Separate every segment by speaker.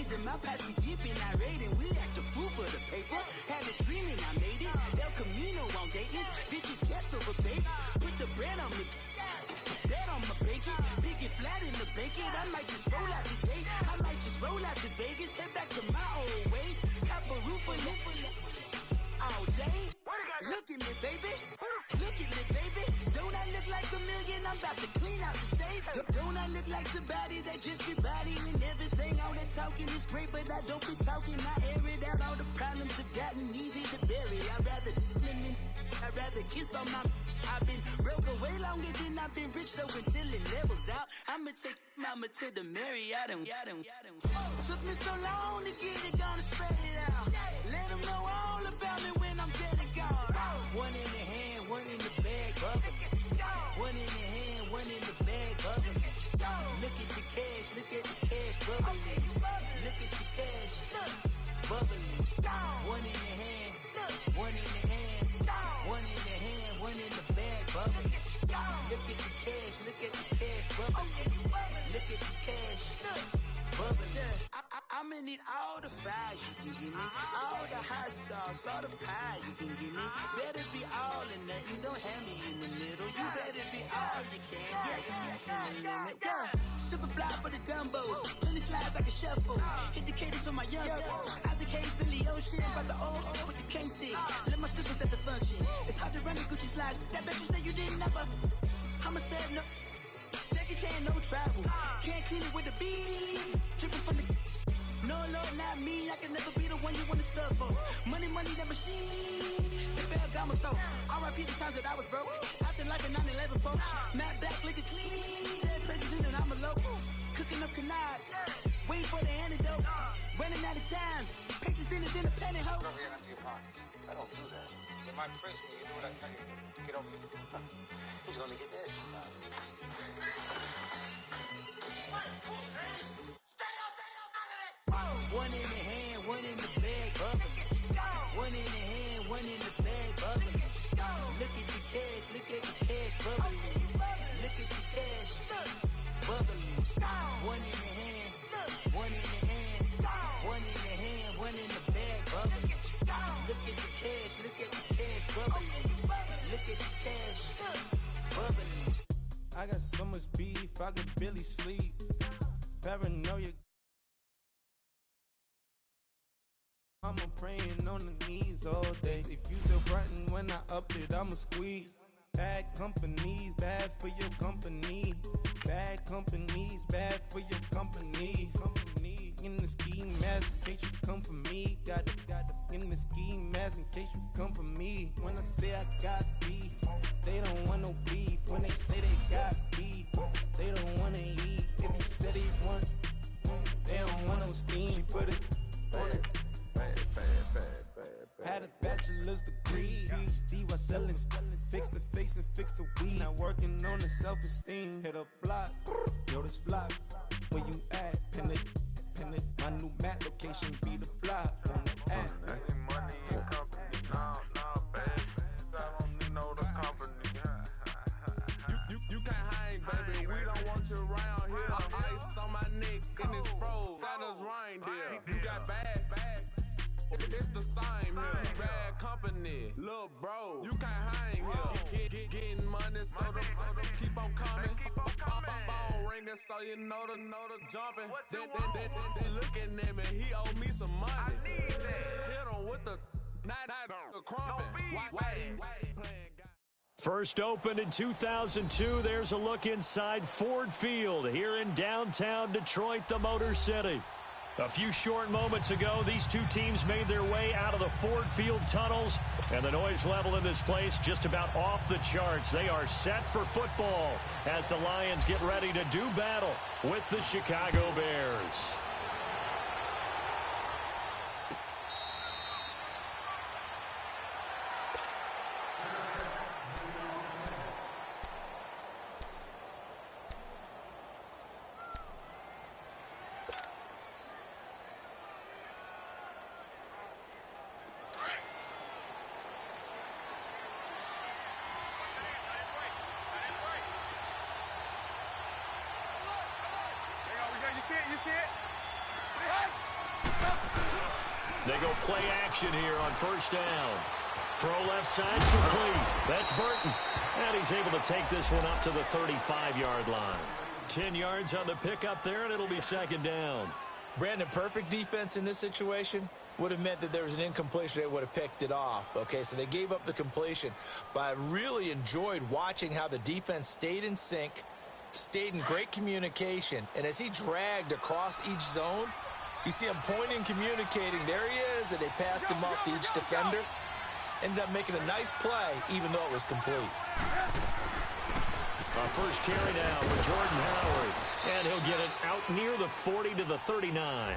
Speaker 1: Ladies in my posse deep and irate, and we act a fool for the paper. Had a dream and I made it. El Camino on Dayton's. Bitches guess over bait. Put the bread on me. Bet on my bacon. Big it flat in the bacon. I might just roll out today. I might just roll out to Vegas. Head back to my old ways. Cop a roof for all day. Look at me, baby. Look at me, baby. Don't I look like a million? I'm about to clean out the safe. Don't I look like somebody that just be bodying everything? All that talking is great, but I don't be talking. I air it out. All the problems have gotten easy to bury. I'd rather kiss on my. I've been broke way longer than I've been rich, so until it levels out, I'ma take mama to the Marriott and took me so long to get it, gonna spread it out. Let them know all about me when I'm dead and gone. One in the hand, one in the bag, bubbling. One in the hand, one in the bag, bubbling. Look at the cash, look at the cash, bubbling. Look at the cash, bubbling. One in the hand, one in the hand, one in the hand, one in the bag, bubbling. Look at the cash, look at the cash, bubbling. Look at the cash, bubbling. I'ma need all the fries you can give me, all the hot sauce, all the pie you can give me. Better be all or nothing, don't have me in the middle. You better be all you can, yeah. Super fly for the dumbos, plenty slides like a shuffle. Hit the cadence on my young Isaac Hayes, Billy Ocean, about the old with the cane stick. Let my slippers at the function. It's hard to run the Gucci slides. That bet you say you didn't never. I'ma step no. Jackie Chan, no travel. Can't clean it with a beat. Dripping from the. No, not me. I can never be the one you want to stuff for. Money, that machine. The Ferragamo stove. R.I.P. the times that I was broke. Acting like a 9/11 folks. Matte back, liquor clean. Dead places in and I'm a local. Cooking up canard. Waiting for the antidote. Running out of time. Patience thinner than a penny hoe.
Speaker 2: Rub your hand to your pockets. I don't do that. You might press me. You do what I tell you. Get over here. He's gonna get this.
Speaker 1: One in the hand, one in the bag, bubbling. One in the hand, one in the bag, bubbling. Look at the cash, bubbling. Look at the cash, bubbling. One in the hand, one in the hand, one in the hand, one in the bag, bubbling. Look at the cash, bubbling. Look at the cash, bubbling.
Speaker 3: I got so much beef, I could barely sleep. Paranoia. I'm praying on the knees all day. If you still frontin' when I up it, I'ma squeeze. Bad companies, bad for your company. Bad companies, bad for your company. Company in the ski mask in case you come for me. Got it in the ski mask in case you come for me. When I say I got beef, they don't want no beef. When they say they got beef, they don't wanna eat. If you said they want, they don't want no steam. She put it on it. Had a bachelor's degree, PhD while selling, fix the face and fix the weed. Now working on the self-esteem. Hit a block, yo this flop. Where you at? Pin it. My new map location be the flop on the app.
Speaker 4: Money and company, no, baby. I don't need no the company. You can't hang, baby. We don't want you around here. Ice on my neck in this froze. Santa's reindeer. You got bad. It's the same here. You bad company, little bro. You can't hang here. Getting money, so the keep on coming. Phone ringing, so you know the jumping. Then looking at me, he owe me some money. Hit him with the night crumping. Whitey playing.
Speaker 5: First opened in 2002, there's a look inside Ford Field here in downtown Detroit, the Motor City. A few short moments ago, these two teams made their way out of the Ford Field tunnels, and the noise level in this place just about off the charts. They are set for football as the Lions get ready to do battle with the Chicago Bears.
Speaker 4: You see it?
Speaker 5: They go play action here on first down. Throw left side complete. That's Burton. And he's able to take this one up to the 35-yard line. 10 yards on the pickup there, and it'll be second down.
Speaker 6: Brandon, perfect defense in this situation would have meant that there was an incompletion. They would have picked it off. Okay, so they gave up the completion. But I really enjoyed watching how the defense stayed in sync, stayed in great communication. And as he dragged across each zone, you see him pointing, communicating. There he is, and they passed him off to each defender. Ended up making a nice play, even though it was complete.
Speaker 5: First carry now for Jordan Howard. And he'll get it out near the 40 to the 39.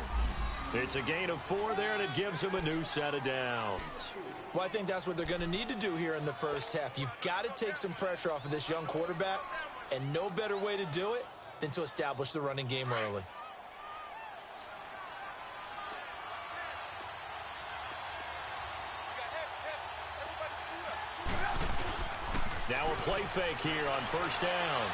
Speaker 5: It's a gain of 4 there, and it gives him a new set of downs.
Speaker 6: Well, I think that's what they're going to need to do here in the first half. You've got to take some pressure off of this young quarterback, and no better way to do it than to establish the running game early.
Speaker 5: Now a play fake here on first down.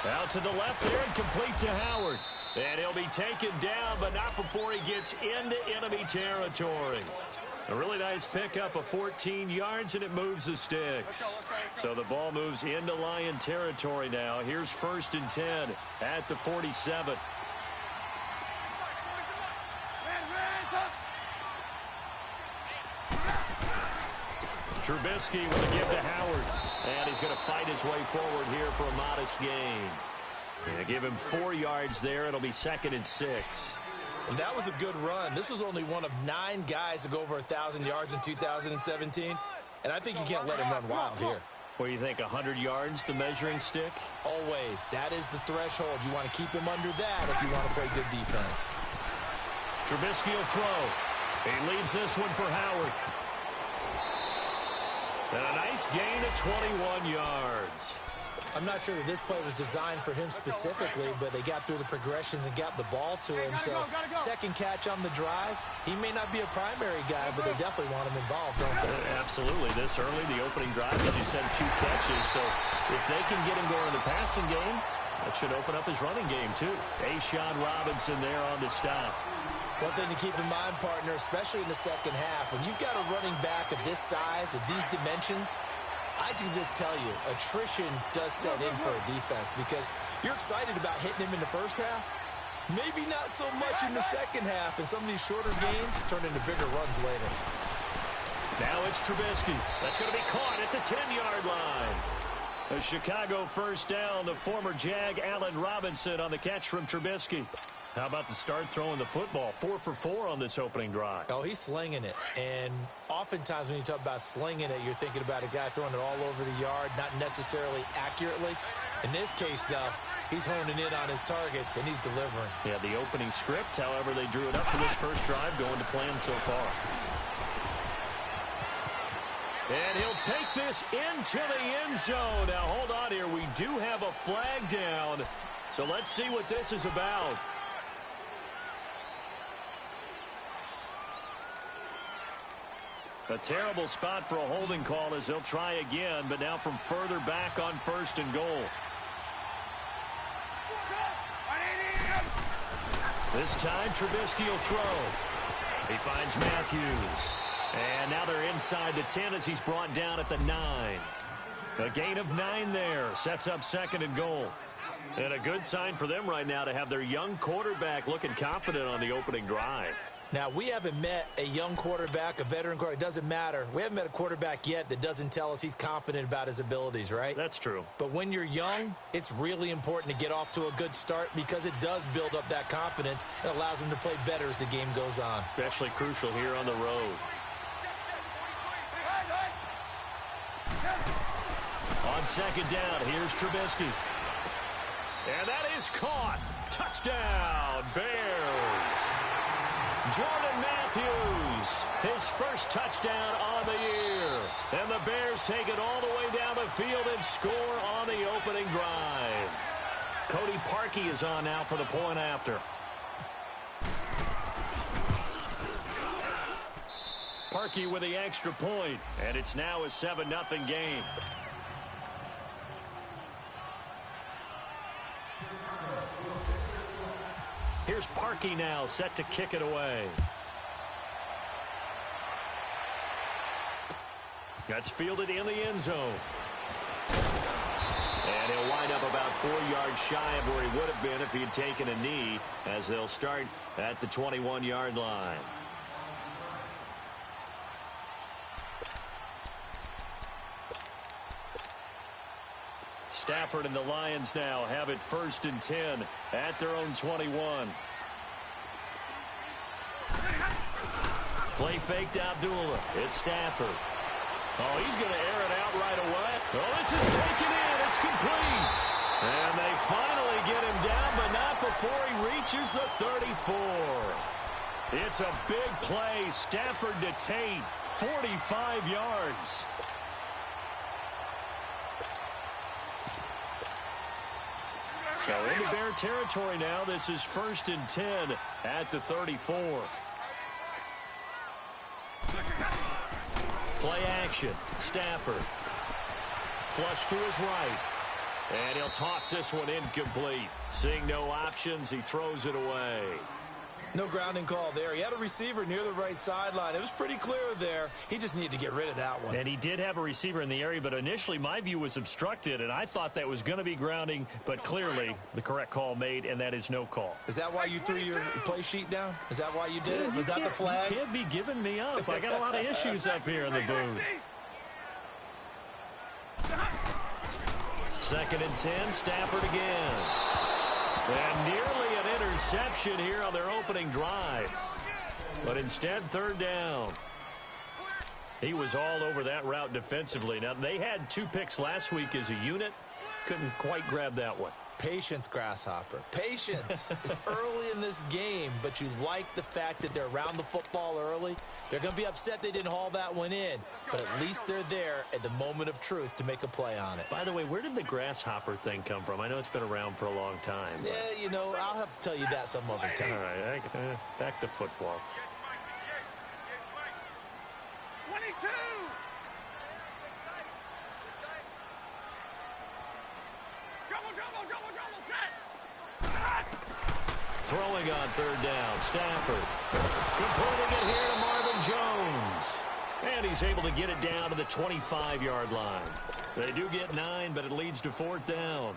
Speaker 5: Out to the left there and complete to Howard. And he'll be taken down, but not before he gets into enemy territory. A really nice pickup of 14 yards, and it moves the sticks. So the ball moves into Lion territory now. Here's first and 10 at the 47. Trubisky with a give to Howard. And he's going to fight his way forward here for a modest gain. They give him 4 yards there. It'll be second and 6.
Speaker 6: And that was a good run. This was only one of 9 guys to go over 1,000 yards in 2017. And I think you can't let him run wild here.
Speaker 5: What do you think, 100 yards, the measuring stick?
Speaker 6: Always. That is the threshold. You want to keep him under that if you want to play good defense.
Speaker 5: Trubisky will throw. He leaves this one for Howard. And a nice gain of 21 yards.
Speaker 6: I'm not sure that this play was designed for him specifically, but they got through the progressions and got the ball to him. So second catch on the drive. He may not be a primary guy, but they definitely want him involved, don't they?
Speaker 5: Absolutely. This early, the opening drive, as you said, 2 catches. So if they can get him going in the passing game, that should open up his running game too. Ashawn Robinson there on the stop.
Speaker 6: One thing to keep in mind, partner, especially in the second half, when you've got a running back of this size, of these dimensions, I can just tell you, attrition does set in for a defense because you're excited about hitting him in the first half. Maybe not so much in the second half, and some of these shorter gains turn into bigger runs later.
Speaker 5: Now it's Trubisky. That's going to be caught at the 10-yard line. A Chicago first down. The former Jag, Allen Robinson, on the catch from Trubisky. How about the start throwing the football? 4 for 4 on this opening drive.
Speaker 6: Oh, he's slinging it. And oftentimes when you talk about slinging it, you're thinking about a guy throwing it all over the yard, not necessarily accurately. In this case, though, he's honing in on his targets, and he's delivering.
Speaker 5: Yeah, the opening script, however, they drew it up for this first drive, going to plan so far. And he'll take this into the end zone. Now, hold on here. We do have a flag down. So let's see what this is about. A terrible spot for a holding call as they'll try again, but now from further back on first and goal. This time, Trubisky will throw. He finds Matthews. And now they're inside the 10 as he's brought down at the 9. A gain of 9 there. Sets up second and goal. And a good sign for them right now to have their young quarterback looking confident on the opening drive.
Speaker 6: Now, we haven't met a young quarterback, a veteran quarterback. It doesn't matter. We haven't met a quarterback yet that doesn't tell us he's confident about his abilities, right?
Speaker 5: That's true.
Speaker 6: But when you're young, it's really important to get off to a good start because it does build up that confidence and allows him to play better as the game goes on.
Speaker 5: Especially crucial here on the road. On second down, here's Trubisky. And that is caught. Touchdown, Bears. Jordan Matthews, his first touchdown on the year. And the Bears take it all the way down the field and score on the opening drive. Cody Parkey is on now for the point after. Parkey with the extra point, and it's now a 7-0 game. Here's Parkey now, set to kick it away. That's fielded in the end zone. And he'll wind up about 4 yards shy of where he would have been if he had taken a knee, as they'll start at the 21-yard line. Stafford and the Lions now have it 1st and 10 at their own 21. Play fake to Abdullah. It's Stafford. Oh, he's going to air it out right away. Oh, this is taken in. It's complete. And they finally get him down, but not before he reaches the 34. It's a big play. Stafford to Tate, 45 yards. So into Bear territory now. This is 1st and 10 at the 34. Play action. Stafford. Flush to his right. And he'll toss this one incomplete. Seeing no options, he throws it away.
Speaker 6: No grounding call there. He had a receiver near the right sideline. It was pretty clear there. He just needed to get rid of that one.
Speaker 5: And he did have a receiver in the area, but initially my view was obstructed, and I thought that was going to be grounding, but clearly the correct call made, and that is no call.
Speaker 6: Is that why you threw your play sheet down? Is that why you did it? Was that the flag?
Speaker 5: You can't be giving me up. I got a lot of issues up here in the booth. 2nd and 10, Stafford again. And nearly an interception here on their opening drive. But instead, 3rd down. He was all over that route defensively. Now, they had 2 picks last week as a unit. Couldn't quite grab that one.
Speaker 6: Patience, Grasshopper. Patience. It's early in this game, but you like the fact that they're around the football early. They're going to be upset they didn't haul that one in, but at least they're there at the moment of truth to make a play on it.
Speaker 5: By the way, where did the Grasshopper thing come from? I know it's been around for a long time.
Speaker 6: Yeah, you know, I'll have to tell you that some other time.
Speaker 5: All right, back to football.
Speaker 4: 22!
Speaker 5: Throwing on 3rd down, Stafford. Completing it here to Marvin Jones. And he's able to get it down to the 25-yard line. They do get 9, but it leads to 4th down.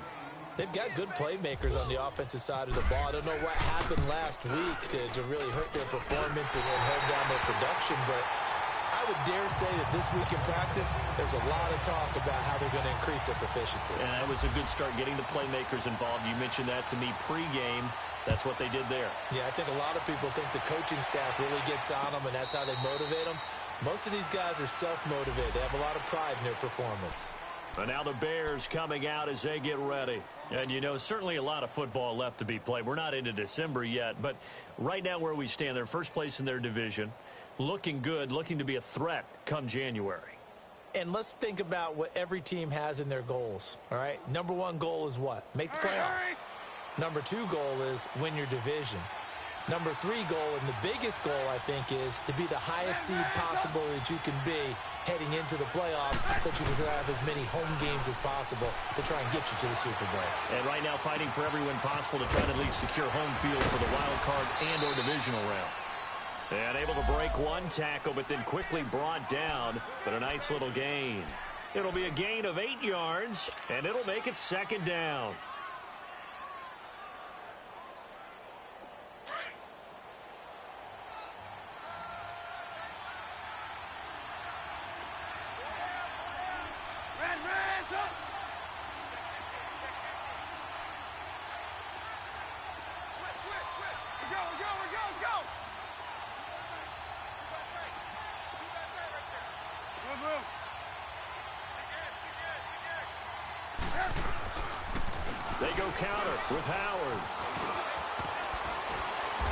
Speaker 6: They've got good playmakers on the offensive side of the ball. I don't know what happened last week to really hurt their performance and hold down their production, but I would dare say that this week in practice, there's a lot of talk about how they're going to increase their proficiency.
Speaker 5: And that was a good start getting the playmakers involved. You mentioned that to me pregame. That's what they did there.
Speaker 6: Yeah, I think a lot of people think the coaching staff really gets on them, and that's how they motivate them. Most of these guys are self-motivated. They have a lot of pride in their performance.
Speaker 5: And now the Bears coming out as they get ready. And, you know, certainly a lot of football left to be played. We're not into December yet, but right now where we stand, they're first place in their division. Looking good, looking to be a threat come January.
Speaker 6: And let's think about what every team has in their goals, all right? Number 1 goal is what? Make the playoffs. Number 2 goal is win your division. Number 3 goal, and the biggest goal, I think, is to be the highest seed possible that you can be heading into the playoffs so that you can have as many home games as possible to try and get you to the Super Bowl.
Speaker 5: And right now fighting for every win possible to try to at least secure home field for the wild card and or divisional round. And able to break one tackle, but then quickly brought down, but a nice little gain. It'll be a gain of 8 yards, and it'll make it 2nd down. They go counter with Howard.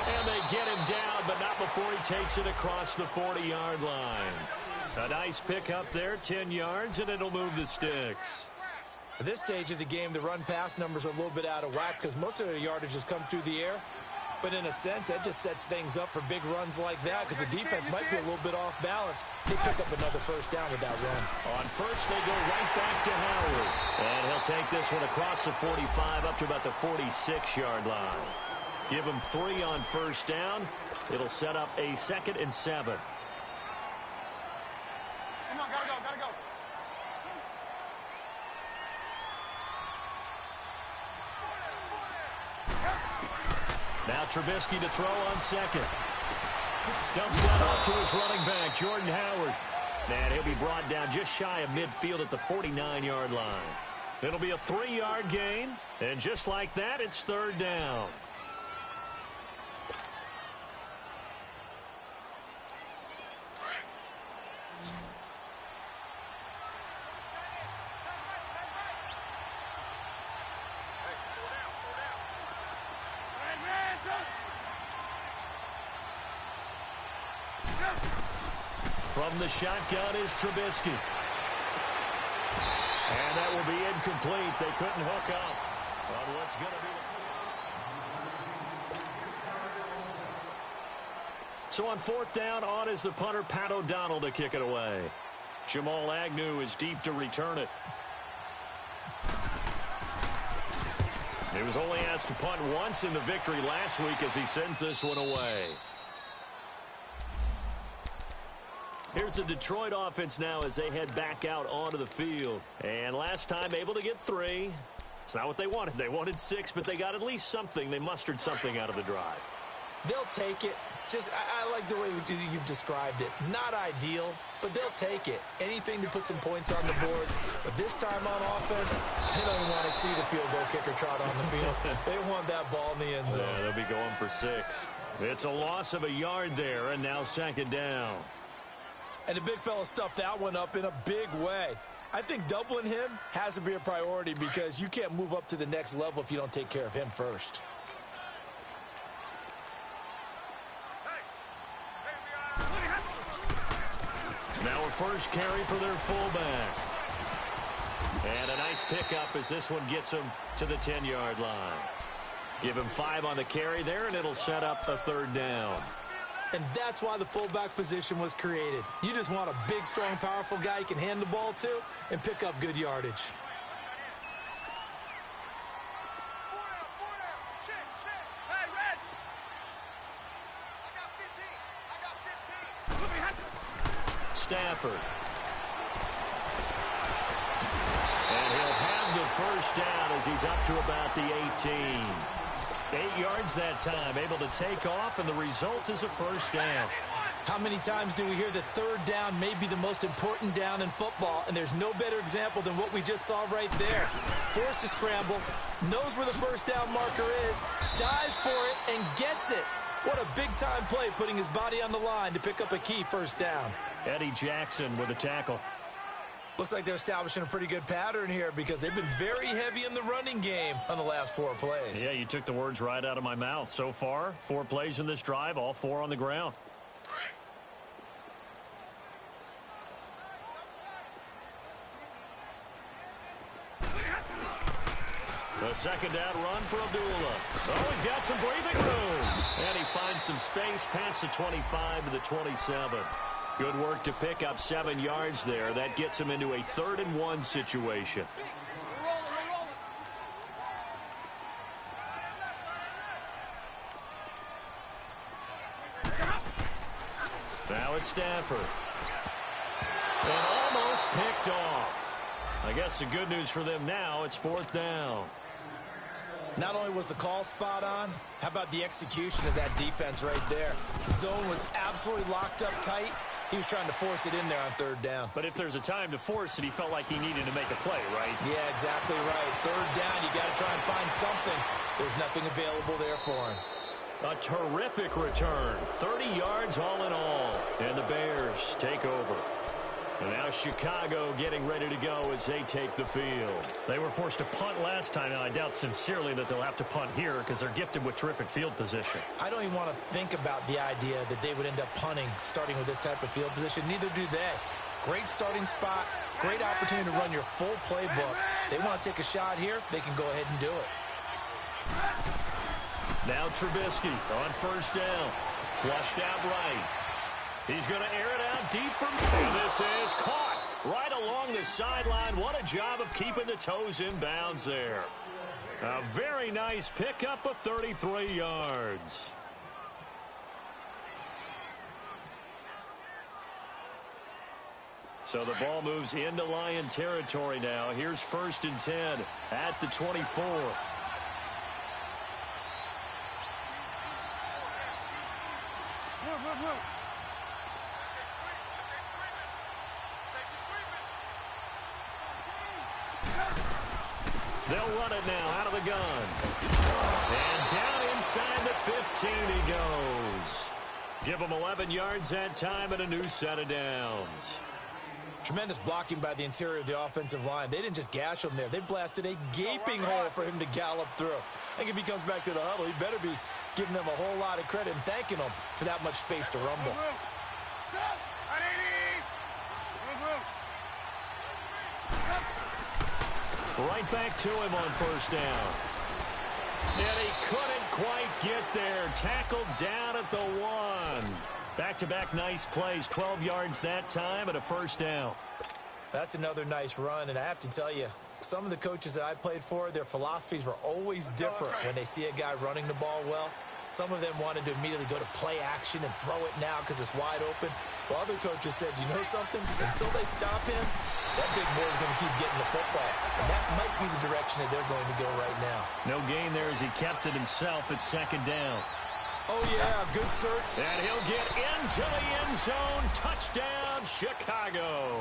Speaker 5: And they get him down, but not before he takes it across the 40-yard line. A nice pick up there, 10 yards, and it'll move the sticks.
Speaker 6: At this stage of the game, the run-pass numbers are a little bit out of whack because most of their yardage has come through the air. But in a sense, that just sets things up for big runs like that because the defense might be a little bit off balance. They pick up another 1st down with that run.
Speaker 5: On first, they go right back to Howard. And he'll take this one across the 45 up to about the 46-yard line. Give him 3 on 1st down. It'll set up a 2nd and 7.
Speaker 4: on, gotta go, gotta go.
Speaker 5: Now Trubisky to throw on second. Dumps that off to his running back, Jordan Howard. And he'll be brought down just shy of midfield at the 49-yard line. It'll be a 3-yard gain, and just like that, it's third down. From the shotgun is Trubisky. And that will be incomplete. They couldn't hook up on what's going to be the... So on fourth down, on is the punter, Pat O'Donnell, to kick it away. Jamal Agnew is deep to return it. He was only asked to punt once in the victory last week as he sends this one away. Here's the Detroit offense now as they head back out onto the field. And last time able to get 3. It's not what they wanted. They wanted 6, but they got at least something. They mustered something out of the drive.
Speaker 6: They'll take it. I like the way you've described it. Not ideal, but they'll take it. Anything to put some points on the board. But this time on offense, they don't even want to see the field goal kicker trot on the field. They want that ball in the end zone.
Speaker 5: Yeah, they'll be going for 6. It's a loss of a yard there, and now second down.
Speaker 6: And the big fella stuffed that one up in a big way. I think doubling him has to be a priority because you can't move up to the next level if you don't take care of him first.
Speaker 5: Now a first carry for their fullback. And a nice pickup as this one gets him to the 10-yard line. Give him 5 on the carry there, and it'll set up a third down.
Speaker 6: And that's why the fullback position was created. You just want a big, strong, powerful guy you can hand the ball to and pick up good yardage.
Speaker 5: Stafford. And he'll have the first down as he's up to about the 18. 8 yards that time, able to take off, and the result is a first down.
Speaker 6: How many times do we hear that third down may be the most important down in football, and there's no better example than what we just saw right there. Forced to scramble, knows where the first down marker is, dives for it, and gets it. What a big-time play, putting his body on the line to pick up a key first down.
Speaker 5: Eddie Jackson with a tackle.
Speaker 6: Looks like they're establishing a pretty good pattern here because they've been very heavy in the running game on the last 4 plays.
Speaker 5: Yeah, you took the words right out of my mouth. So far, 4 plays in this drive, all 4 on the ground. The second down run for Abdullah. Oh, he's got some breathing room. And he finds some space past the 25 to the 27. Good work to pick up 7 yards there. That gets him into a 3rd and 1 situation. Now it's Stafford. And almost picked off. I guess the good news for them now, it's 4th down.
Speaker 6: Not only was the call spot on, how about the execution of that defense right there? The zone was absolutely locked up tight. He was trying to force it in there on 3rd down.
Speaker 5: But if there's a time to force it, he felt like he needed to make a play, right?
Speaker 6: Yeah, exactly right. 3rd down, you got to try and find something. There's nothing available there for him.
Speaker 5: A terrific return. 30 yards all in all. And the Bears take over. And now Chicago getting ready to go as they take the field. They were forced to punt last time. Now, I doubt sincerely that they'll have to punt here because they're gifted with terrific field position.
Speaker 6: I don't even want to think about the idea that they would end up punting starting with this type of field position. Neither do they. Great starting spot. Great opportunity to run your full playbook. They want to take a shot here. They can go ahead and do it.
Speaker 5: Now Trubisky on 1st down. Flushed out right. He's going to air it out deep from... And this is caught right along the sideline. What a job of keeping the toes in bounds there. A very nice pickup of 33 yards. So the ball moves into Lion territory now. Here's 1st and 10 at the 24. They'll run it now out of the gun. And down inside the 15 he goes. Give him 11 yards that time and a new set of downs.
Speaker 6: Tremendous blocking by the interior of the offensive line. They didn't just gash him there. They blasted a gaping hole for him to gallop through. I think if he comes back to the huddle, he better be giving them a whole lot of credit and thanking them for that much space to rumble.
Speaker 5: Right back to him on 1st down. And he couldn't quite get there. Tackled down at the 1. Back-to-back nice plays. 12 yards that time and a 1st down.
Speaker 6: That's another nice run, and I have to tell you, some of the coaches that I played for, their philosophies were always different when they see a guy running the ball well. Some of them wanted to immediately go to play action and throw it now because it's wide open. While other coaches said, you know something? Until they stop him, that big boy's going to keep getting the football. And that might be the direction that they're going to go right now.
Speaker 5: No gain there as he kept it himself at 2nd down.
Speaker 6: Oh, yeah, good search.
Speaker 5: And he'll get into the end zone. Touchdown, Chicago.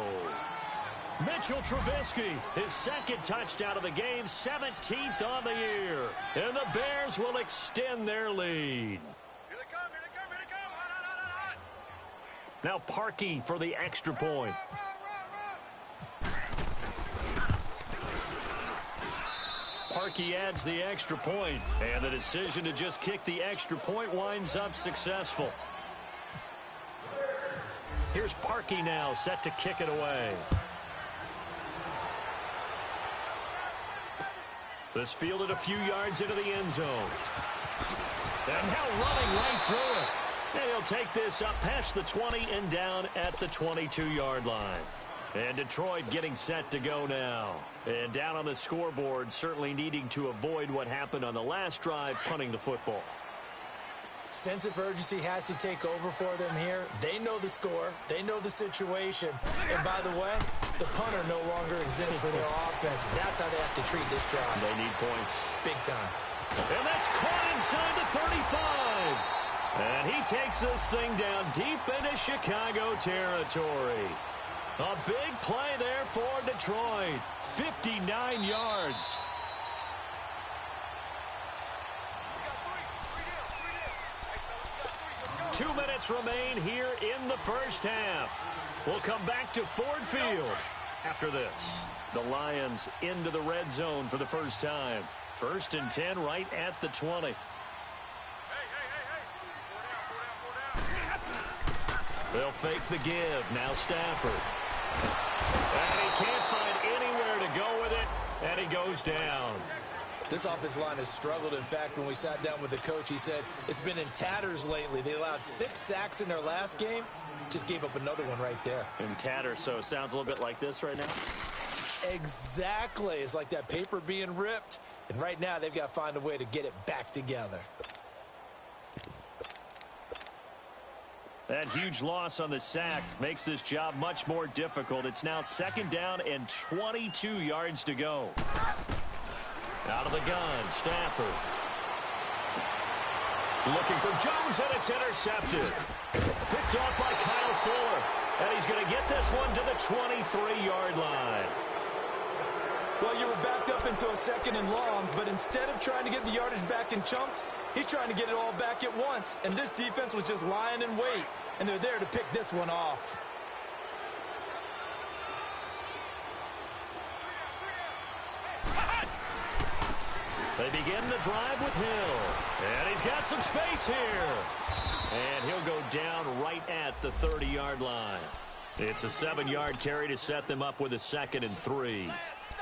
Speaker 5: Mitchell Trubisky, his 2nd touchdown of the game, 17th on the year. And the Bears will extend their lead.
Speaker 4: Here they come, here they come, here they come. Hot.
Speaker 5: Now Parkey for the extra point. Parkey adds the extra point, and the decision to just kick the extra point winds up successful. Here's Parkey now, set to kick it away. This fielded a few yards into the end zone. And now running right through it. And he'll take this up past the 20 and down at the 22-yard line. And Detroit getting set to go now. And down on the scoreboard, certainly needing to avoid what happened on the last drive, punting the football.
Speaker 6: Sense of urgency has to take over for them here. They know the score. They know the situation. And by the way, the punter no longer exists for their offense. That's how they have to treat this drive.
Speaker 5: They need points.
Speaker 6: Big time.
Speaker 5: And that's caught inside the 35. And he takes this thing down deep into Chicago territory. A big play there for Detroit. 59 yards. Two minutes remain here in the first half. We'll come back to Ford Field after this. The Lions into the red zone for the first time. 1st and 10 right at the 20. They'll fake the give. Now Stafford. And he can't find anywhere to go with it, and he goes down.
Speaker 6: This offensive line has struggled. In fact, when we sat down with the coach, he said it's been in tatters lately. They allowed 6 sacks in their last game. Just gave up another one right there.
Speaker 5: In tatters, so it sounds a little bit like this right now?
Speaker 6: Exactly. It's like that paper being ripped. And right now, they've got to find a way to get it back together.
Speaker 5: That huge loss on the sack makes this job much more difficult. It's now 2nd down and 22 yards to go. Out of the gun, Stafford. Looking for Jones, and it's intercepted. Picked off by Kyle Fuller. And he's going to get this one to the 23-yard line.
Speaker 6: Well, you were backed up into a 2nd and long, but instead of trying to get the yardage back in chunks, he's trying to get it all back at once. And this defense was just lying in wait, and they're there to pick this one off.
Speaker 5: They begin the drive with Hill. And he's got some space here. And he'll go down right at the 30-yard line. It's a 7-yard carry to set them up with a 2nd and 3.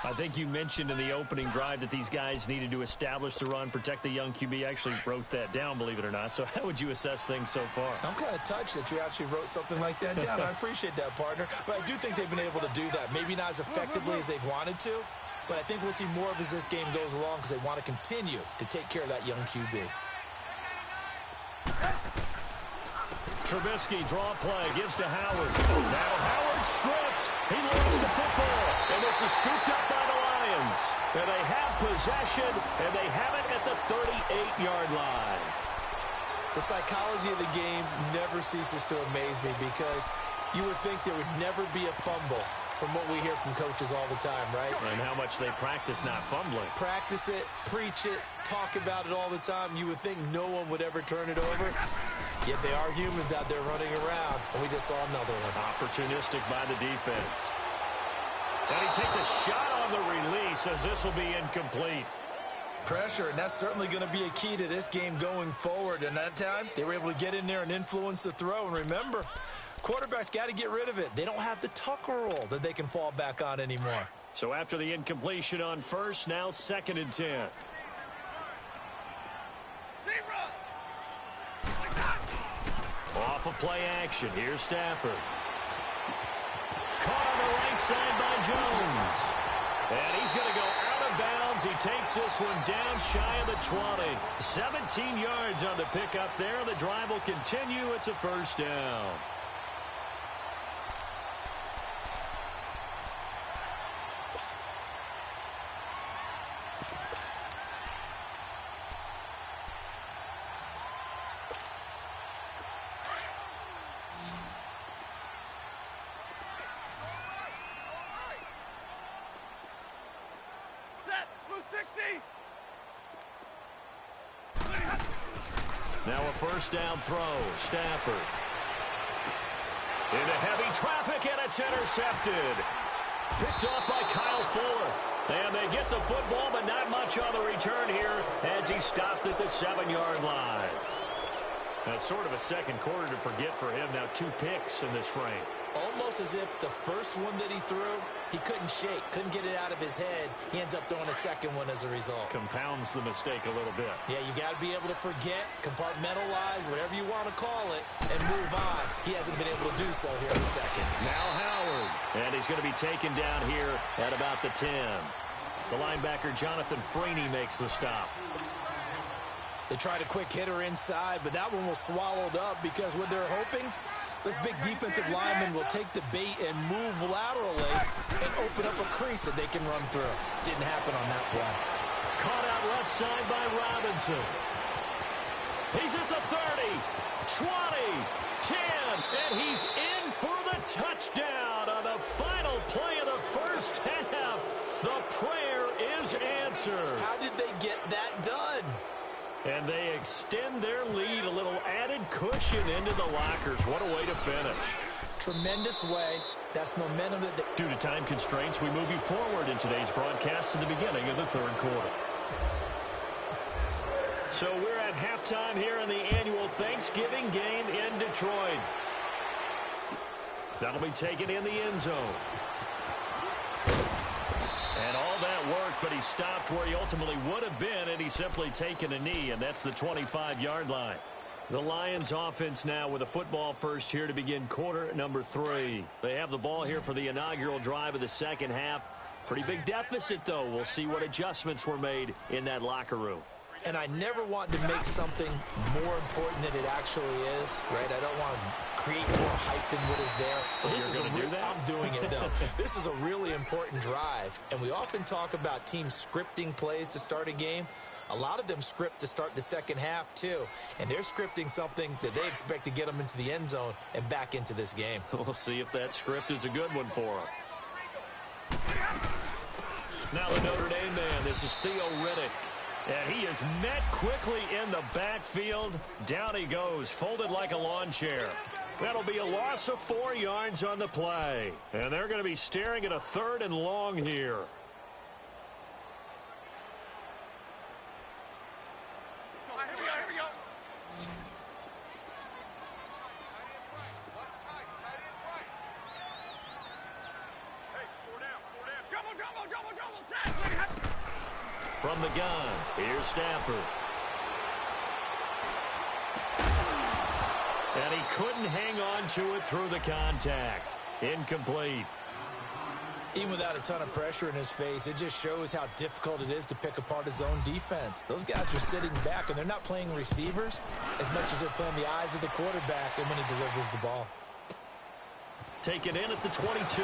Speaker 5: I think you mentioned in the opening drive that these guys needed to establish the run, protect the young QB. I actually wrote that down, believe it or not. So how would you assess things so far?
Speaker 6: I'm kind of touched that you actually wrote something like that down. I appreciate that, partner. But I do think they've been able to do that. Maybe not as effectively as they've wanted to, but I think we'll see more of as this game goes along because they want to continue to take care of that young QB.
Speaker 5: Trubisky, draw play, gives to Howard. Now Howard stripped. This is scooped up by the Lions. And they have possession, and they have it at the 38-yard line.
Speaker 6: The psychology of the game never ceases to amaze me because you would think there would never be a fumble from what we hear from coaches all the time, right?
Speaker 5: And how much they practice not fumbling.
Speaker 6: Practice it, preach it, talk about it all the time. You would think no one would ever turn it over. Yet they are humans out there running around, and we just saw another one.
Speaker 5: Opportunistic by the defense. And he takes a shot on the release as this will be incomplete.
Speaker 6: Pressure, and that's certainly going to be a key to this game going forward. And that time, they were able to get in there and influence the throw. And remember, quarterbacks got to get rid of it. They don't have the Tucker rule that they can fall back on anymore.
Speaker 5: So after the incompletion on first, now 2nd and 10. Off of play action. Here's Stafford. Caught on the right side by Jones. And he's going to go out of bounds. He takes this one down shy of the 20. 17 yards on the pickup there. The drive will continue. It's a first down. Now a first down throw. Stafford. Into heavy traffic, and it's intercepted. Picked off by Kyle Fuller. And they get the football, but not much on the return here as he stopped at the 7-yard line. That's sort of a second quarter to forget for him. Now 2 picks in this frame.
Speaker 6: Almost as if the first one that he threw, he couldn't shake, couldn't get it out of his head. He ends up throwing a second one as a result.
Speaker 5: Compounds the mistake a little bit.
Speaker 6: Yeah, you got to be able to forget, compartmentalize, whatever you want to call it, and move on. He hasn't been able to do so here in the second.
Speaker 5: Now Howard. And he's going to be taken down here at about the 10. The linebacker, Jonathan Freeney, makes the stop.
Speaker 6: They tried a quick hitter inside, but that one was swallowed up because what they're hoping, this big defensive lineman will take the bait and move laterally and open up a crease that they can run through. Didn't happen on that play.
Speaker 5: Caught out left side by Robinson. He's at the 30, 20, 10, and he's in for the touchdown on the final play of the first half. The prayer is answered.
Speaker 6: How did they get that done?
Speaker 5: And they extend their lead, a little added cushion into the lockers. What a way to finish.
Speaker 6: Tremendous way. That's momentum.
Speaker 5: Due to time constraints, we move you forward in today's broadcast to the beginning of the 3rd quarter. So we're at halftime here in the annual Thanksgiving game in Detroit. That'll be taken in the end zone. And all that worked, but he stopped where he ultimately would have been, and he's simply taken a knee, and that's the 25-yard line. The Lions offense now with a football first here to begin quarter number 3. They have the ball here for the inaugural drive of the second half. Pretty big deficit, though. We'll see what adjustments were made in that locker room.
Speaker 6: And I never want to make something more important than it actually is, right? I don't want to create more hype than what is there.
Speaker 5: But this is do that?
Speaker 6: I'm doing it, though. This is a really important drive. And we often talk about teams scripting plays to start a game. A lot of them script to start the second half, too. And they're scripting something that they expect to get them into the end zone and back into this game.
Speaker 5: We'll see if that script is a good one for them. Now the Notre Dame man, this is Theo Riddick. And he is met quickly in the backfield. Down he goes, folded like a lawn chair. That'll be a loss of 4 yards on the play. And they're going to be staring at a 3rd and long here.
Speaker 4: Here we go.
Speaker 5: From the gun, here's Stafford. And he couldn't hang on to it through the contact. Incomplete.
Speaker 6: Even without a ton of pressure in his face, it just shows how difficult it is to pick apart his own defense. Those guys are sitting back, and they're not playing receivers as much as they're playing the eyes of the quarterback and when he delivers the ball.
Speaker 5: Taken in at the 22.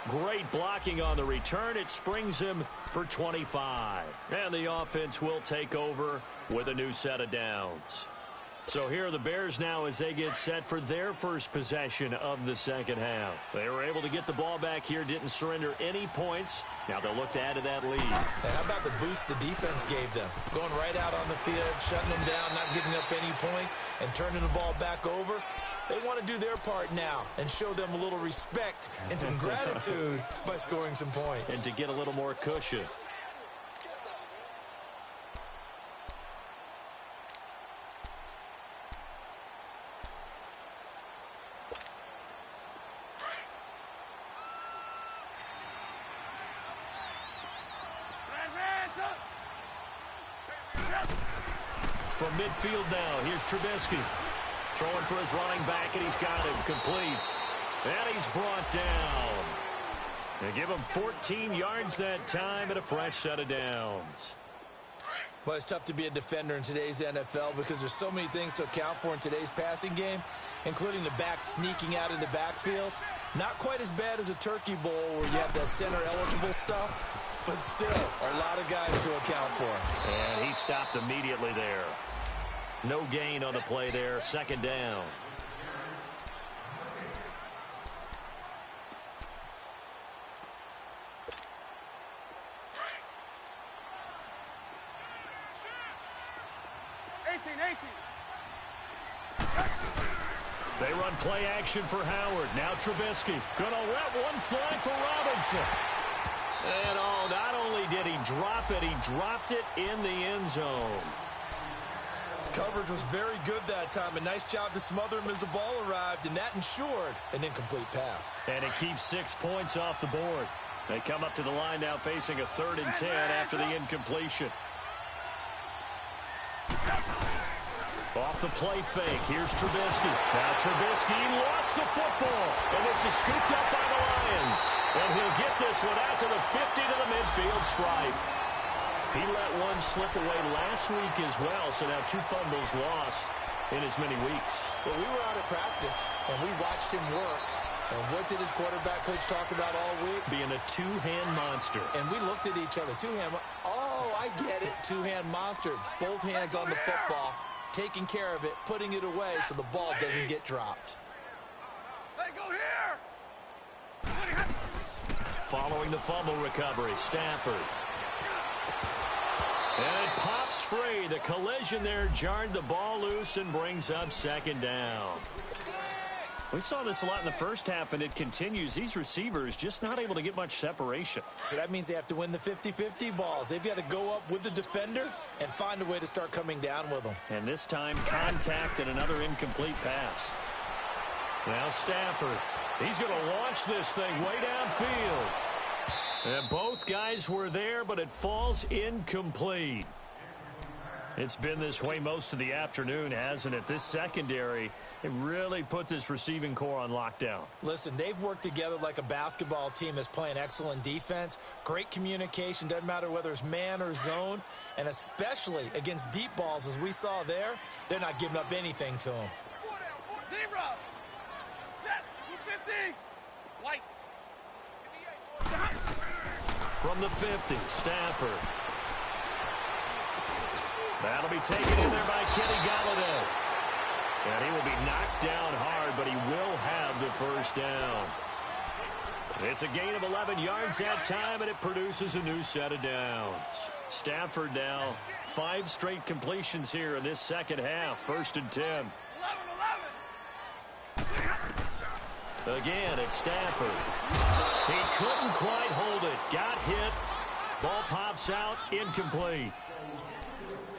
Speaker 5: Great blocking on the return. It springs him for 25. And the offense will take over with a new set of downs. So here are the Bears now as they get set for their first possession of the second half. They were able to get the ball back here, didn't surrender any points. Now they'll look to add to that lead.
Speaker 6: And how about the boost the defense gave them? Going right out on the field, shutting them down, not giving up any points, and turning the ball back over. They want to do their part now and show them a little respect and some gratitude by scoring some points.
Speaker 5: And to get a little more cushion. From midfield now, here's Trubisky. Throwing for his running back, and he's got him complete. And he's brought down. They give him 14 yards that time and a fresh set of downs.
Speaker 6: Well, it's tough to be a defender in today's NFL because there's so many things to account for in today's passing game, including the back sneaking out of the backfield. Not quite as bad as a turkey bowl where you have that center-eligible stuff, but still a lot of guys to account for.
Speaker 5: And he stopped immediately there. No gain on the play there. Second down. They run play action for Howard. Now Trubisky. Gonna let one fly for Robinson. And not only did he drop it, he dropped it in the end zone.
Speaker 6: Coverage was very good that time. A nice job to smother him as the ball arrived, and that ensured an incomplete pass.
Speaker 5: And it keeps 6 points off the board. They come up to the line now facing a 3rd and 10 after the incompletion. Off the play fake. Here's Trubisky. Now Trubisky lost the football. And this is scooped up by the Lions. And he'll get this one out to the 50 to the midfield stripe. He let one slip away last week as well. So now 2 fumbles lost in as many weeks.
Speaker 6: Well, we were out of practice, and we watched him work. And what did his quarterback coach talk about all week?
Speaker 5: Being a 2-hand monster.
Speaker 6: And we looked at each other. Oh, I get it. 2-hand monster. Both hands on the football. Taking care of it, putting it away so the ball doesn't get dropped.
Speaker 4: Let it go here.
Speaker 5: Following the fumble recovery, Stafford. And it pops free. The collision there jarred the ball loose and brings up second down. We saw this a lot in the first half, and it continues. These receivers just not able to get much separation.
Speaker 6: So that means they have to win the 50-50 balls. They've got to go up with the defender and find a way to start coming down with them.
Speaker 5: And this time, contact and another incomplete pass. Now Stafford. He's going to launch this thing way downfield. And both guys were there, but it falls incomplete. It's been this way most of the afternoon, hasn't it? This secondary, it really put this receiving core on lockdown.
Speaker 6: Listen, they've worked together like a basketball team that's playing excellent defense. Great communication, doesn't matter whether it's man or zone. And especially against deep balls, as we saw there, they're not giving up anything to them.
Speaker 4: Zero. Set. 250. White.
Speaker 5: From the 50, Stafford. That'll be taken in there by Kenny Galladay. And he will be knocked down hard, but he will have the first down. It's a gain of 11 yards that time, and it produces a new set of downs. Stafford now 5 straight completions here in this second half. 1st and 10.
Speaker 4: 11.
Speaker 5: Again, it's Stafford. He couldn't quite hold it. Got hit. Ball pops out. Incomplete.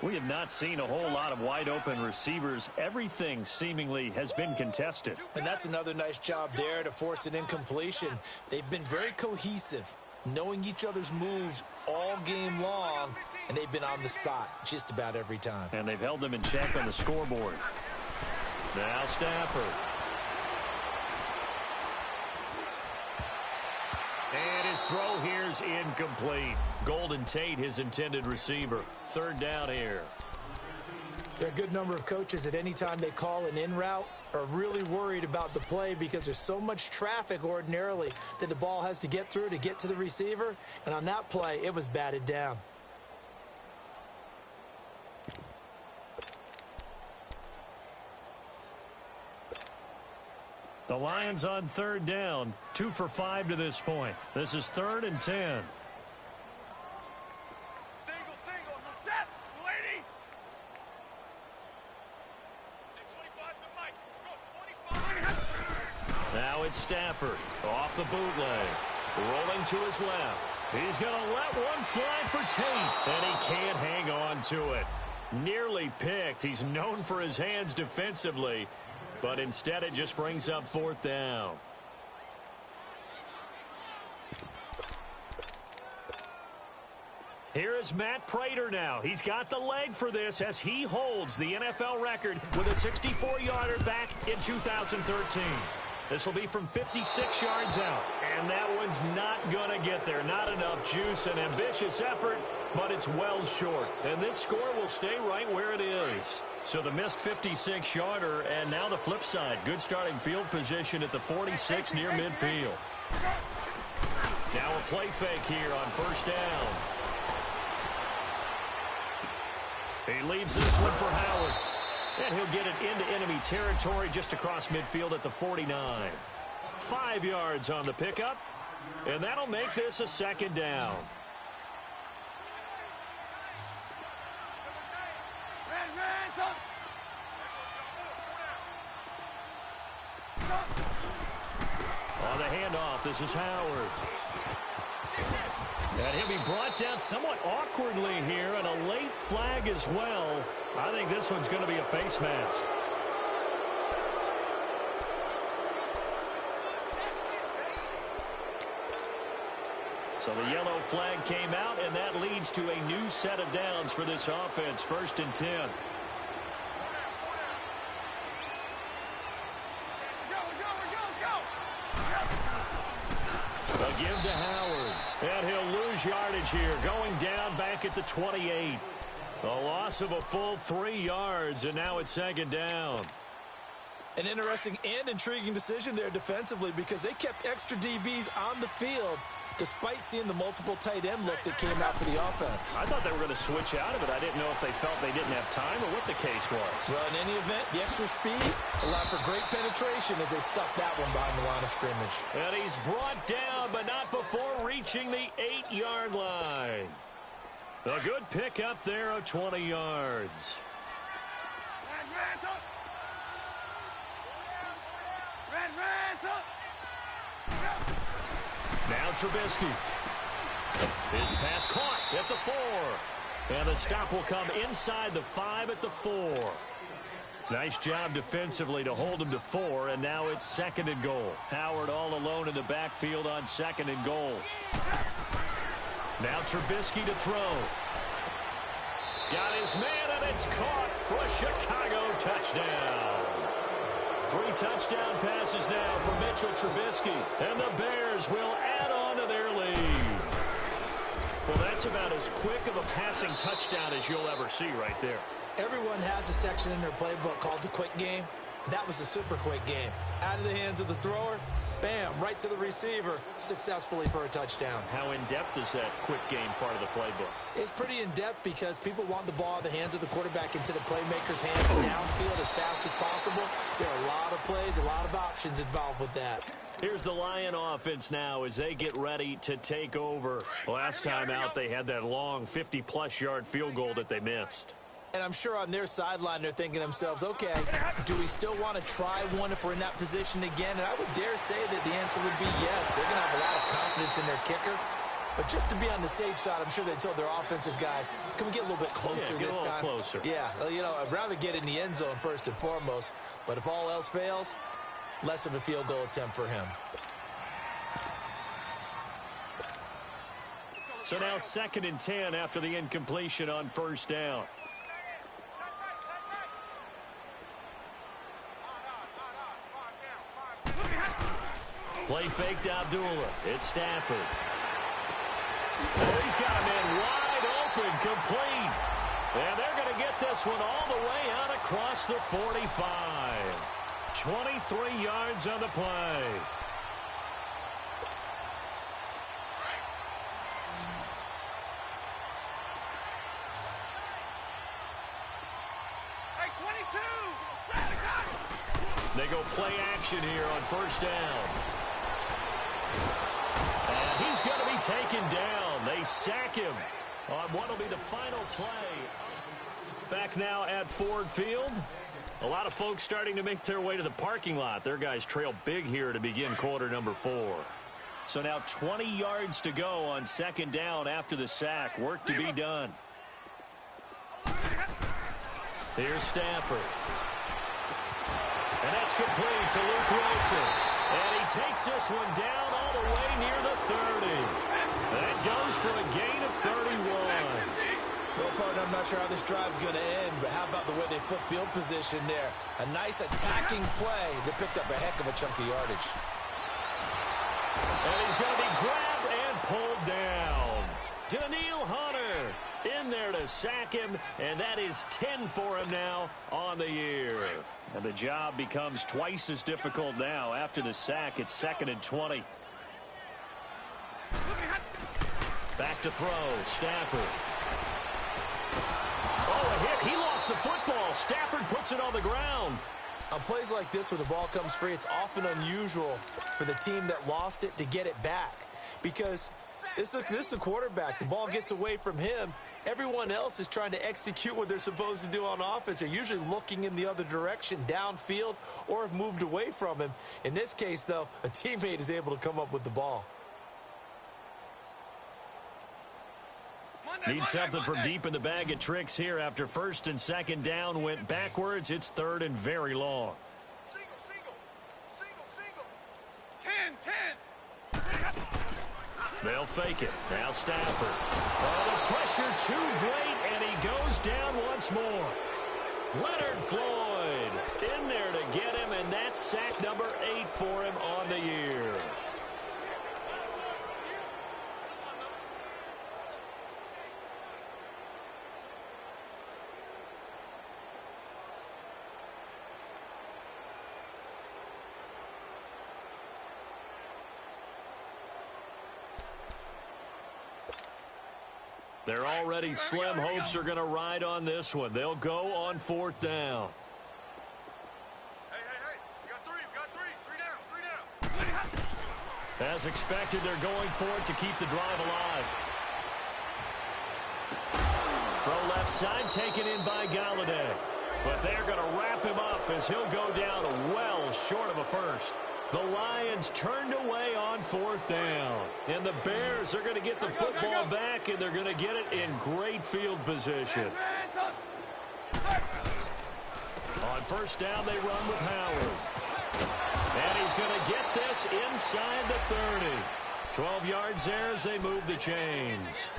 Speaker 5: We have not seen a whole lot of wide-open receivers. Everything seemingly has been contested.
Speaker 6: And that's another nice job there to force an incompletion. They've been very cohesive, knowing each other's moves all game long, and they've been on the spot just about every time.
Speaker 5: And they've held them in check on the scoreboard. Now Stafford. And his throw here's incomplete. Golden Tate, his intended receiver. 3rd down here.
Speaker 6: There are a good number of coaches that any time they call an in route are really worried about the play because there's so much traffic ordinarily that the ball has to get through to get to the receiver. And on that play, it was batted down.
Speaker 5: The Lions on 3rd down, 2 for 5 to this point. This is 3rd and 10. Now it's Stafford off the bootleg, rolling to his left. He's going to let one fly for Tate, and he can't hang on to it. Nearly picked. He's known for his hands defensively, but instead it just brings up 4th down. Here is Matt Prater now. He's got the leg for this as he holds the NFL record with a 64-yarder back in 2013. This will be from 56 yards out, and that one's not going to get there. Not enough juice, an ambitious effort, but it's well short. And this score will stay right where it is. So the missed 56-yarder, and now the flip side. Good starting field position at the 46 near midfield. Now a play fake here on 1st down. He leaves this one for Howard. And he'll get it into enemy territory just across midfield at the 49. 5 yards on the pickup, and that'll make this a 2nd down. On the handoff, this is Howard. And he'll be brought down somewhat awkwardly here, and a late flag as well. I think this one's going to be a face mask. So the yellow flag came out, and that leads to a new set of downs for this offense. 1st and 10. A give to Howard. And he'll lose yardage here, going down back at the 28. A loss of a full 3 yards, and now it's 2nd down.
Speaker 6: An interesting and intriguing decision there defensively because they kept extra DBs on the field despite seeing the multiple tight end look that came out for the offense.
Speaker 5: I thought they were going to switch out of it. I didn't know if they felt they didn't have time or what the case was.
Speaker 6: Well, in any event, the extra speed allowed for great penetration as they stuffed that one behind the line of scrimmage.
Speaker 5: And he's brought down, but not before reaching the 8-yard line. A good pickup there of 20 yards. Now Trubisky. His pass caught at the 4. And the stop will come inside the 5 at the 4. Nice job defensively to hold him to 4, and now it's 2nd and goal. Howard all alone in the backfield on 2nd and goal. Now Trubisky to throw. Got his man, and it's caught for a Chicago touchdown. 3 touchdown passes now for Mitchell Trubisky, and the Bears will add on to their lead. Well, that's about as quick of a passing touchdown as you'll ever see right there.
Speaker 6: Everyone has a section in their playbook called the quick game. That was the super quick game. Out of the hands of the thrower, bam, right to the receiver, successfully for a touchdown.
Speaker 5: How in-depth is that quick game part of the playbook?
Speaker 6: It's pretty in-depth because people want the ball in the hands of the quarterback into the playmaker's hands downfield as fast as possible. There are a lot of plays, a lot of options involved with that.
Speaker 5: Here's the Lion offense now as they get ready to take over. Last time out, they had that long 50-plus yard field goal that they missed.
Speaker 6: And I'm sure on their sideline they're thinking to themselves, okay, do we still want to try one if we're in that position again? And I would dare say that the answer would be yes. They're going to have a lot of confidence in their kicker. But just to be on the safe side, I'm sure they told their offensive guys, can we get a little bit closer this time?
Speaker 5: Closer.
Speaker 6: Yeah, you know, I'd rather get in the end zone first and foremost. But if all else fails, less of a field goal attempt for him.
Speaker 5: So now 2nd and 10 after the incompletion on 1st down. Play fake to Abdullah. It's Stafford. Oh, he's got a man wide open, complete. And they're going to get this one all the way out across the 45. 23 yards on the play. They go play action here on first down. And he's going to be taken down. They sack him on what will be the final play. Back now at Ford Field. A lot of folks starting to make their way to the parking lot. Their guys trail big here to begin quarter number 4. So now 20 yards to go on second down after the sack. Work to be done. Here's Stafford. And that's complete to Luke Wilson. And he takes this one down all the way near the 30. That goes for a gain of 31.
Speaker 6: Well, partner, I'm not sure how this drive's going to end, but how about the way they flip field position there? A nice attacking play that picked up a heck of a chunk of yardage.
Speaker 5: And he's going to be grabbed and pulled down. Daniil Hunter in there to sack him, and that is 10 for him now on the year. And the job becomes twice as difficult now. After the sack, it's 2nd and 20. Back to throw, Stafford. Oh, a hit. He lost the football. Stafford puts it on the ground.
Speaker 6: On plays like this where the ball comes free, it's often unusual for the team that lost it to get it back. Because this is the quarterback. The ball gets away from him. Everyone else is trying to execute what they're supposed to do on offense. They're usually looking in the other direction, downfield, or have moved away from him. In this case, though, a teammate is able to come up with the ball.
Speaker 5: Need something from deep in the bag of tricks here after first and second down went backwards. It's 3rd and very long. They'll fake it. Now Stafford. Oh, the pressure too great, and he goes down once more. Leonard Floyd in there to get him, and that's sack number 8 for him on the year. Their already slim hopes are going to ride on this one. They'll go on 4th down.
Speaker 4: Hey, we got three down.
Speaker 5: As expected, they're going for it to keep the drive alive. Throw left side, taken in by Galladay. But they're going to wrap him up as he'll go down well short of a first. The Lions turned away on 4th down. And the Bears are going to get the football back, and they're going to get it in great field position. On first down, they run with Howard. And he's going to get this inside the 30. 12 yards there as they move the chains.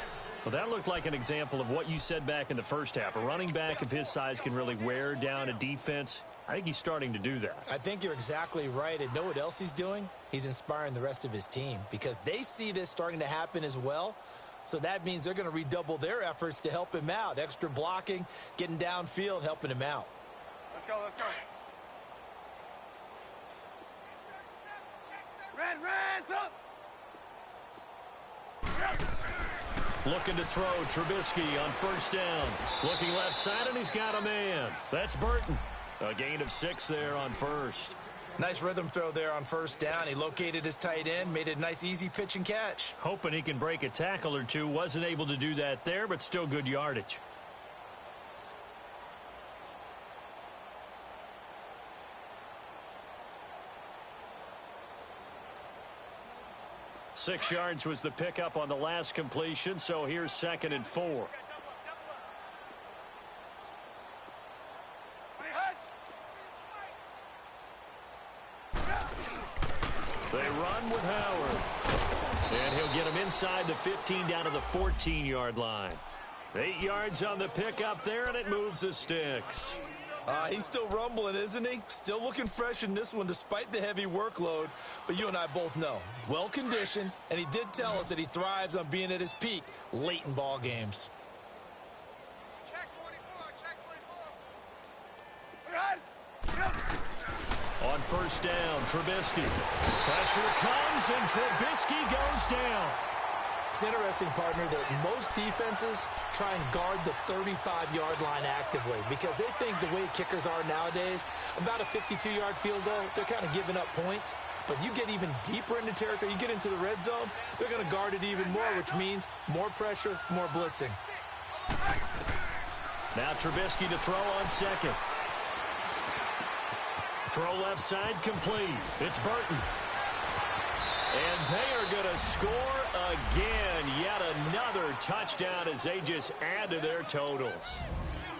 Speaker 5: Well, that looked like an example of what you said back in the first half. A running back of his size can really wear down a defense. I think he's starting to do that.
Speaker 6: I think you're exactly right. And know what else he's doing? He's inspiring the rest of his team because they see this starting to happen as well. So that means they're going to redouble their efforts to help him out. Extra blocking, getting downfield, helping him out.
Speaker 4: Let's go. Red, up.
Speaker 5: Looking to throw, Trubisky on first down. Looking left side, and he's got a man. That's Burton. A gain of 6 there on first.
Speaker 6: Nice rhythm throw there on first down. He located his tight end, made it a nice, easy pitch and catch.
Speaker 5: Hoping he can break a tackle or two. Wasn't able to do that there, but still good yardage. Six yards was the pickup on the last completion, so here's 2nd and 4. They run with Howard. And he'll get him inside the 15 down to the 14-yard line. 8 yards on the pickup there, and it moves the sticks.
Speaker 6: He's still rumbling, isn't he? Still looking fresh in this one despite the heavy workload. But you and I both know, well-conditioned, and he did tell us that he thrives on being at his peak late in ball games.
Speaker 4: Check
Speaker 5: On first down, Trubisky. Pressure comes, and Trubisky goes down.
Speaker 6: It's interesting, partner, that most defenses try and guard the 35-yard line actively because they think the way kickers are nowadays, about a 52-yard field goal, they're kind of giving up points. But you get even deeper into territory, you get into the red zone, they're going to guard it even more, which means more pressure, more blitzing.
Speaker 5: Now Trubisky to throw on second. Throw left side complete. It's Burton. And they are going to score again. Yet another touchdown as they just add to their totals.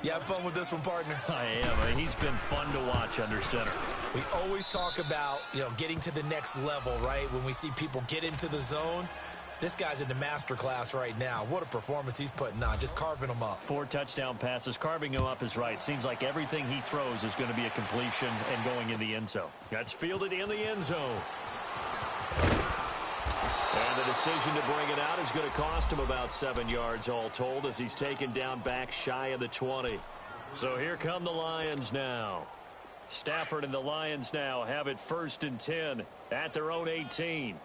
Speaker 6: You have fun with this one, partner?
Speaker 5: I am. He's been fun to watch under center.
Speaker 6: We always talk about, getting to the next level, right? When we see people get into the zone. This guy's in the master class right now. What a performance he's putting on, just carving them up.
Speaker 5: 4 touchdown passes. Carving him up is right. Seems like everything he throws is going to be a completion and going in the end zone. That's fielded in the end zone. And the decision to bring it out is going to cost him about 7 yards all told as he's taken down back shy of the 20. So here come the Lions now. Stafford and the Lions now have it 1st and 10 at their own 18.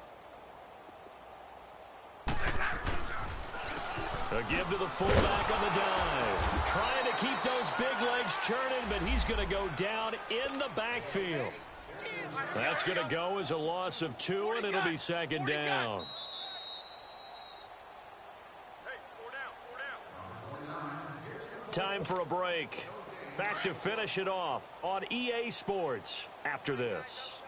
Speaker 5: A give to the fullback on the dive. Trying to keep those big legs churning, but he's going to go down in the backfield. That's going to go as a loss of 2, and it'll be 2nd down. Time for a break. Back to finish it off on EA Sports after this.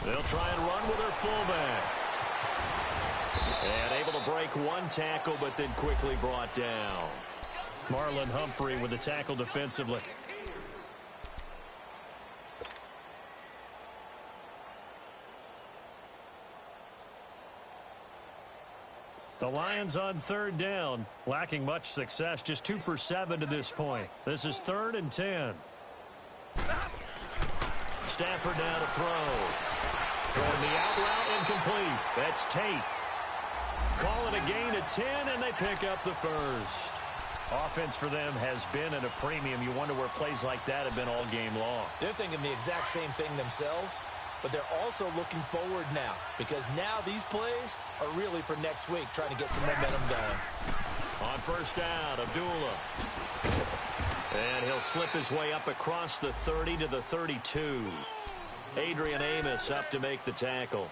Speaker 5: They'll try and run with their fullback. And able to break 1 tackle, but then quickly brought down. Marlon Humphrey with the tackle defensively. The Lions on 3rd down, lacking much success, just 2 for 7 to this point. This is 3rd and 10. Stafford now to throw. Throwing the out route incomplete. That's Tate. Call it a gain of 10, and they pick up the first. Offense for them has been at a premium. You wonder where plays like that have been all game long.
Speaker 6: They're thinking the exact same thing themselves, but they're also looking forward now because now these plays are really for next week, trying to get some momentum going.
Speaker 5: On first down, Abdullah. And he'll slip his way up across the 30 to the 32. Adrian Amos up to make the tackle.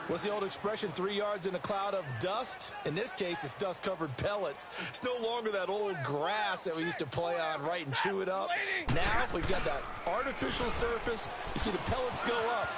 Speaker 6: What's the old expression, 3 yards in a cloud of dust? In this case, it's dust-covered pellets. It's no longer that old grass that we used to play on, right, and chew it up. Now we've got that artificial surface. You see the pellets go up.